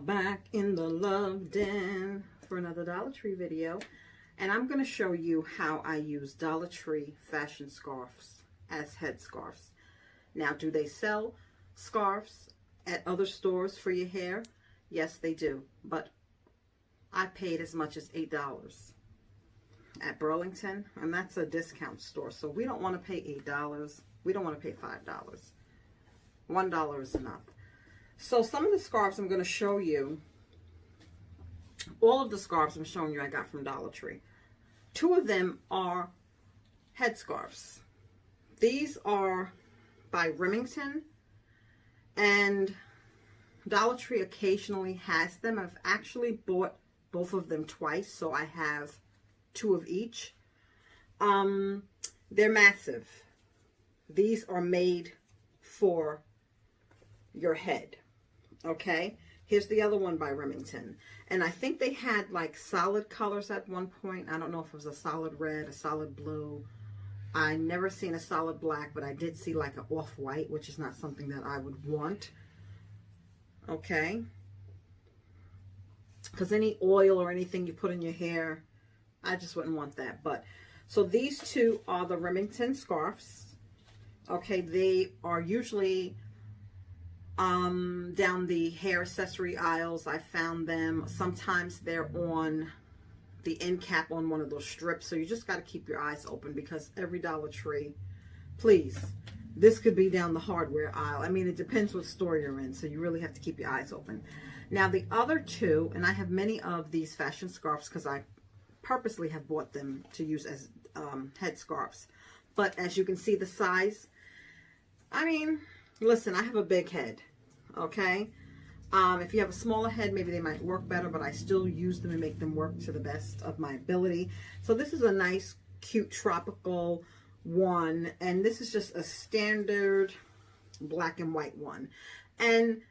Back in the love den for another Dollar Tree video, and I'm going to show you how I use Dollar Tree fashion scarves as head scarves. Now, do they sell scarves at other stores for your hair? Yes, they do, but I paid as much as $8 at Burlington, and that's a discount store, so we don't want to pay $8. We don't want to pay $5. $1 is enough. So some of the scarves I'm going to show you, all of the scarves I'm showing you I got from Dollar Tree. Two of them are head scarves. These are by Remington, and Dollar Tree occasionally has them. I've actually bought both of them twice, so I have two of each. They're massive. These are made for your head. Okay, here's the other one by Remington, and I think they had like solid colors at one point. I don't know if it was a solid red, a solid blue. I never seen a solid black, but I did see like an off-white, which is not something that I would want. Okay, because any oil or anything you put in your hair, I just wouldn't want that. But so these two are the Remington scarves. Okay, they are usually down the hair accessory aisles. I found them. Sometimes they're on the end cap on one of those strips, so you just got to keep your eyes open, because every Dollar Tree, please, this could be down the hardware aisle. I mean, it depends what store you're in, so you really have to keep your eyes open. Now the other two, and I have many of these fashion scarves because I purposely have bought them to use as head scarves, but as you can see the size, I mean, listen, I have a big head, okay? If you have a smaller head, maybe they might work better, but I still use them and make them work to the best of my ability. So this is a nice, cute, tropical one, and this is just a standard black and white one. And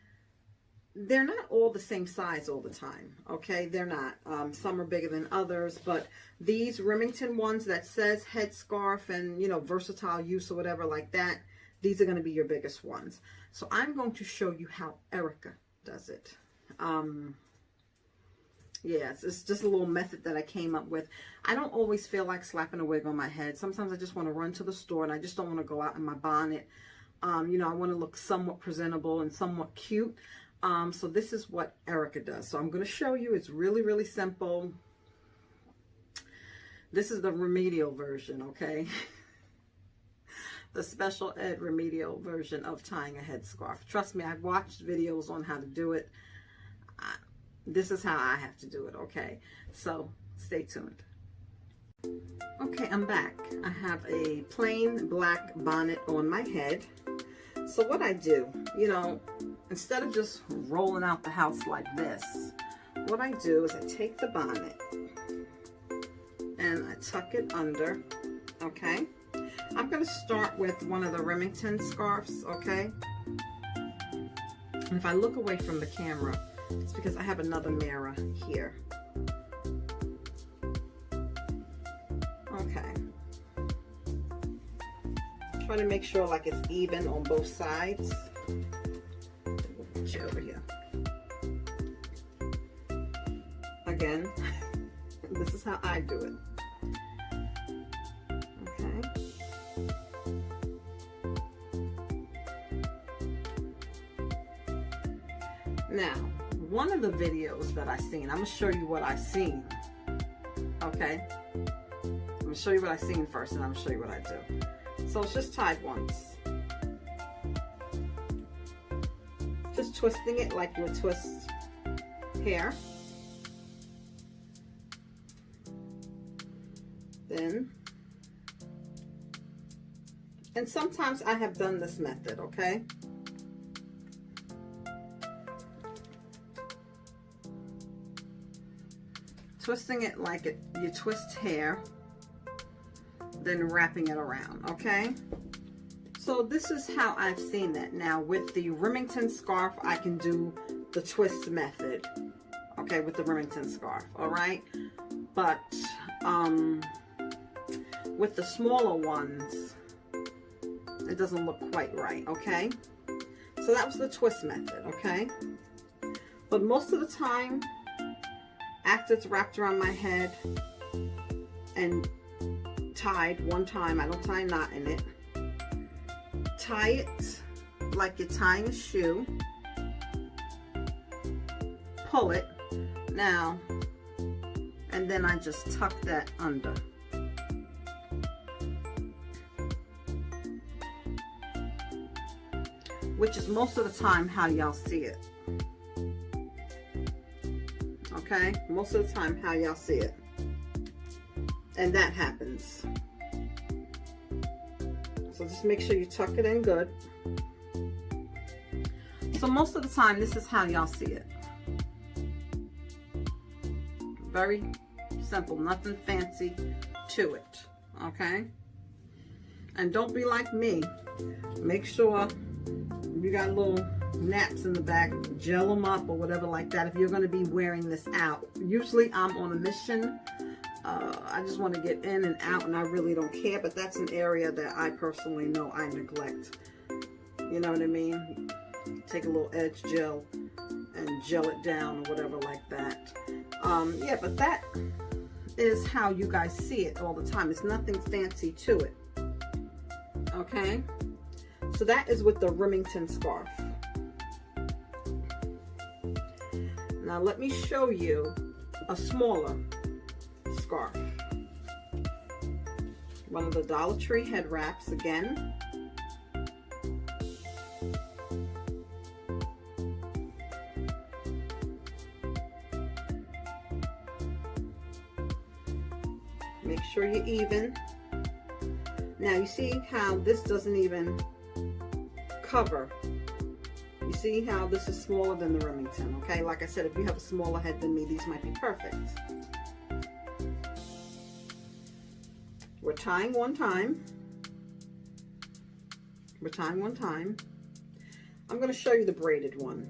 they're not all the same size all the time, okay? They're not. Some are bigger than others, but these Remington ones that says headscarf and, you know, versatile use or whatever like that, these are going to be your biggest ones. So I'm going to show you how Erica does it. Yes, it's just a little method that I came up with. I don't always feel like slapping a wig on my head. Sometimes I just want to run to the store and I just don't want to go out in my bonnet. You know, I want to look somewhat presentable and somewhat cute. So this is what Erica does. So I'm going to show you. It's really, really simple. This is the remedial version, okay? The special ed remedial version of tying a headscarf. Trust me, I've watched videos on how to do it. This is how I have to do it, okay? So stay tuned. Okay, I'm back. I have a plain black bonnet on my head. So what I do, you know, instead of just rolling out the house like this, what I do is I take the bonnet and I tuck it under, okay? I'm going to start with one of the Remington scarves, okay? And if I look away from the camera, it's because I have another mirror here. Okay. Try to make sure like it's even on both sides. Put you over here. Again, this is how I do it. Now, one of the videos that I seen, I'm going to show you what I seen, okay? I'm going to show you what I seen first, and I'm going to show you what I do. So it's just tied once. Just twisting it like you would twist hair. Then, and sometimes I have done this method, okay? Twisting it like you twist hair, then wrapping it around, okay? So this is how I've seen that. Now with the Remington scarf, I can do the twist method, okay, with the Remington scarf, all right? But with the smaller ones, it doesn't look quite right, okay? So that was the twist method, okay? But most of the time, after it's wrapped around my head and tied one time, I don't tie a knot in it. Tie it like you're tying a shoe. Pull it now, and then I just tuck that under. Which is most of the time how y'all see it. Okay, most of the time how y'all see it. And that happens. So just make sure you tuck it in good. So most of the time, this is how y'all see it. Very simple, nothing fancy to it, okay? And don't be like me. Make sure you got little naps in the back, gel them up or whatever like that if you're going to be wearing this out. Usually I'm on a mission. I just want to get in and out, and I really don't care, but that's an area that I personally know I neglect. You know what I mean? Take a little edge gel and gel it down or whatever like that. Yeah, but that is how you guys see it all the time. It's nothing fancy to it. Okay? So that is with the Remington scarf. Now let me show you a smaller scarf. One of the Dollar Tree head wraps again. Make sure you're even. Now you see how this doesn't even cover. You see how this is smaller than the Remington, okay? Like I said, if you have a smaller head than me, these might be perfect. We're tying one time. We're tying one time. I'm going to show you the braided one.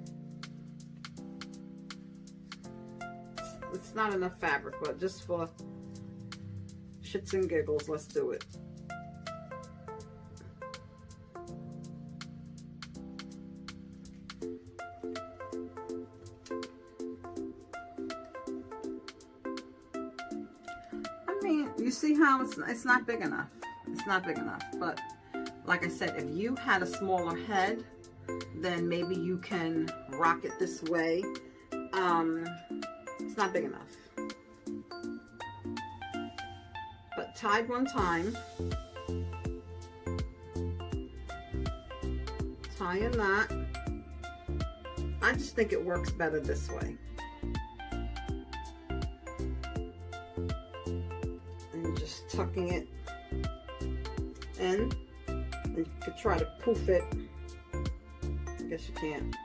It's not enough fabric, but just for shits and giggles, let's do it. You see how it's not big enough. It's not big enough. But like I said, if you had a smaller head, then maybe you can rock it this way. It's not big enough. But tied one time. Tie a knot. I just think it works better this way. Tucking it in, and you could try to poof it. I guess you can't.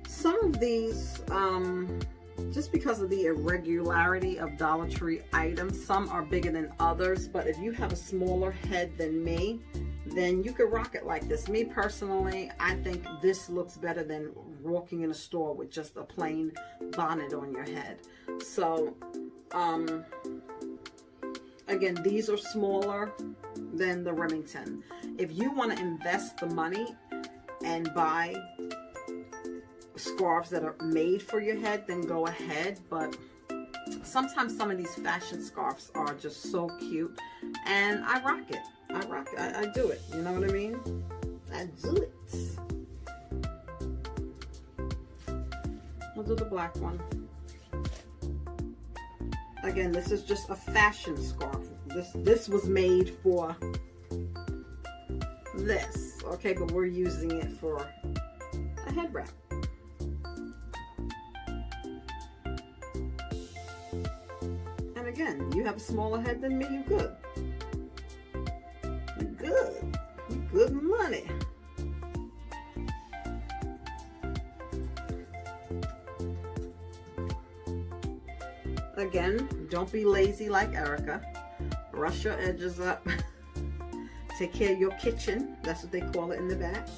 Some of these, just because of the irregularity of Dollar Tree items, some are bigger than others, but if you have a smaller head than me, then you could rock it like this. Me personally, I think this looks better than walking in a store with just a plain bonnet on your head. So, again, these are smaller than the Remington. If you want to invest the money and buy scarves that are made for your head, then go ahead. But sometimes some of these fashion scarves are just so cute, and I rock it. I do it. You know what I mean? I do it. We'll do the black one. Again, this is just a fashion scarf. This was made for this. Okay, but we're using it for a head wrap. And again, you have a smaller head than me, you good. Good money. Again, don't be lazy like Erica. Brush your edges up. Take care of your kitchen. That's what they call it in the back.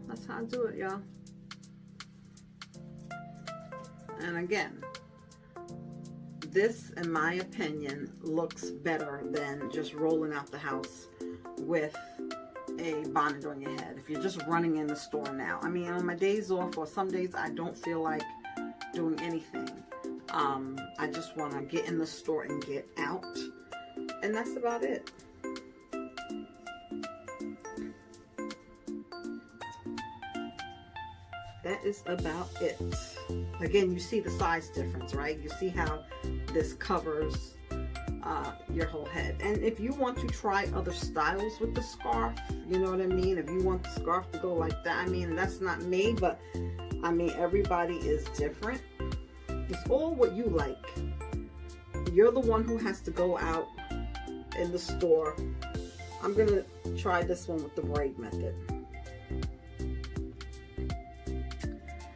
That's how I do it, y'all. And again, this, in my opinion, looks better than just rolling out the house with a bonnet on your head. If you're just running in the store now. I mean, on my days off, or some days I don't feel like doing anything. I just want to get in the store and get out. And that's about it. That is about it. Again, you see the size difference, right? You see how this covers your whole head. And if you want to try other styles with the scarf, you know what I mean? If you want the scarf to go like that, I mean, that's not me, but I mean, everybody is different. It's all what you like. You're the one who has to go out in the store. I'm gonna try this one with the braid method.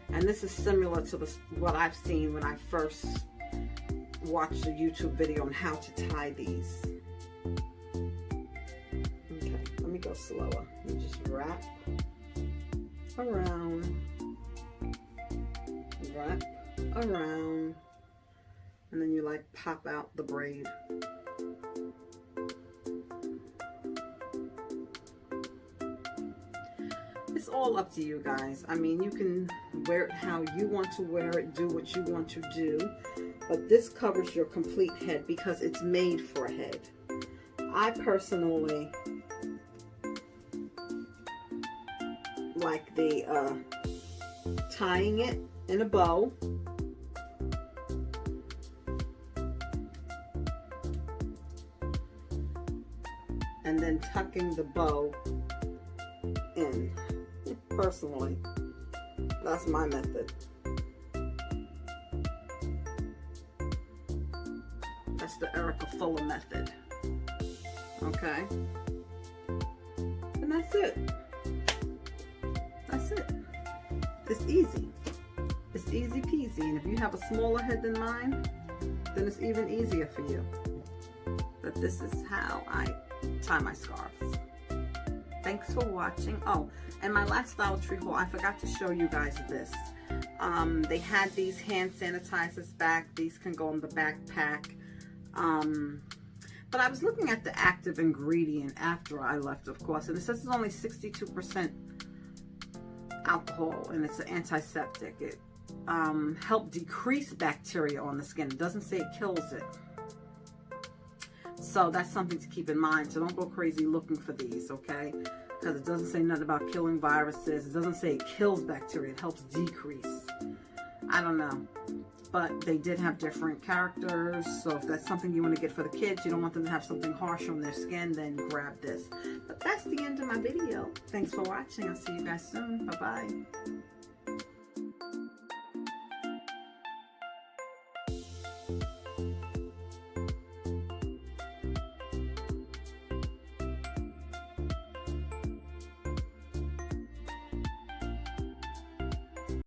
And this is similar to what I've seen when I first watched a YouTube video on how to tie these. Okay, let me go slower. You just wrap around, and then you like pop out the braid. It's all up to you guys. I mean, you can wear it how you want to wear it, do what you want to do, but this covers your complete head because it's made for a head. I personally like the tying it in a bow, and then tucking the bow in. Personally, that's my method. That's the Erica Fuller method. Okay, and that's it. That's it. It's easy. It's easy peasy. And if you have a smaller head than mine, then it's even easier for you. But this is how I tie my scarves. Thanks for watching. Oh, and my last Dollar Tree haul, I forgot to show you guys this. They had these hand sanitizers back. These can go in the backpack. But I was looking at the active ingredient after I left, of course, and it says it's only 62% alcohol, and it's an antiseptic. It helped decrease bacteria on the skin. It doesn't say it kills it. So that's something to keep in mind. So don't go crazy looking for these, okay? Because it doesn't say nothing about killing viruses. It doesn't say it kills bacteria. It helps decrease. I don't know. But they did have different characters. So if that's something you want to get for the kids, you don't want them to have something harsh on their skin, then grab this. But that's the end of my video. Thanks for watching. I'll see you guys soon. Bye-bye.